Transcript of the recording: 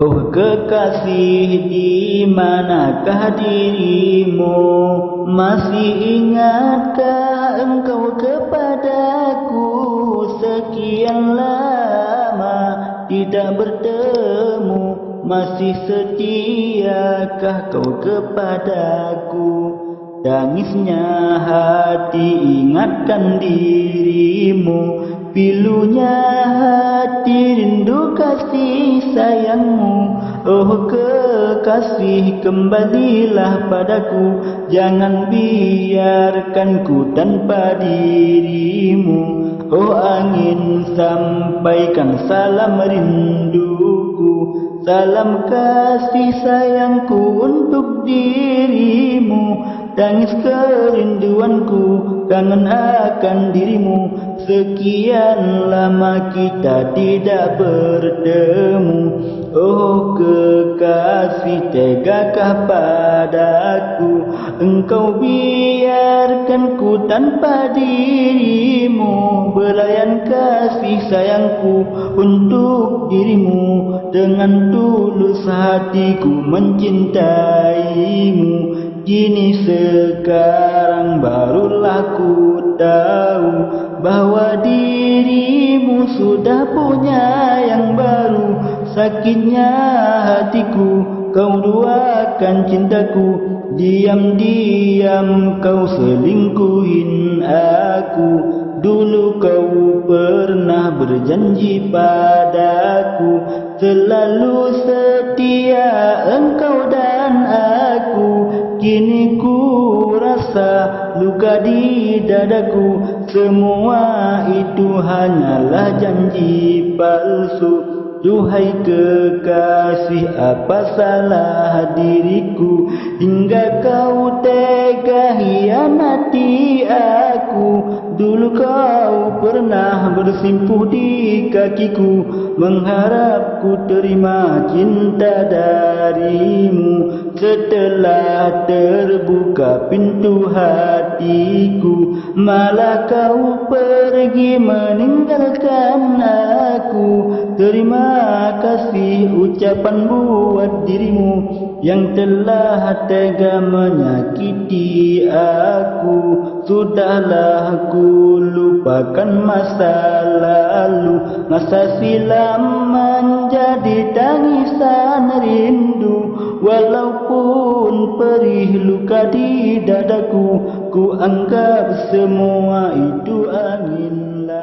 Oh kekasih, di manakah dirimu? Masih ingatkah engkau kepadaku? Sekian lama tidak bertemu, masih setiakah kau kepadaku? Tangisnya hati ingatkan dirimu, pilunya hati rindu kasih sayangmu. Oh kekasih, kembalilah padaku, jangan biarkan ku tanpa dirimu. Oh angin, sampaikan salam rinduku, salam kasih sayangku untuk dirimu. Tangis kerinduanku, kangen akan dirimu. Sekian lama kita tidak bertemu. Oh kekasih, tegakah padaku? Engkau biarkan ku tanpa dirimu. Belayan kasih sayangku untuk dirimu. Dengan tulus hatiku mencintaimu. Kini sekarang barulah ku tahu bahwa dirimu sudah punya yang baru. Sakitnya hatiku, kau duakan cintaku. Diam-diam kau selingkuhin aku. Dulu kau pernah berjanji padaku, selalu setia engkau dan aku. Kini ku rasa luka di dadaku, semua itu hanyalah janji palsu. Duhai kekasih, apa salah diriku hingga kau tega hianati aku? Dulu kau pernah bersimpuh di kakiku, mengharap ku terima cinta darimu. Setelah terbuka pintu hatiku, malah kau pergi meninggalkan aku. Terima kasih ucapan buat dirimu yang telah tega menyakiti aku. Sudahlah ku lupakan masa lalu, masa silam menjadi tangisan rindu. Walaupun perih luka di dadaku, ku anggap semua itu angin lalu.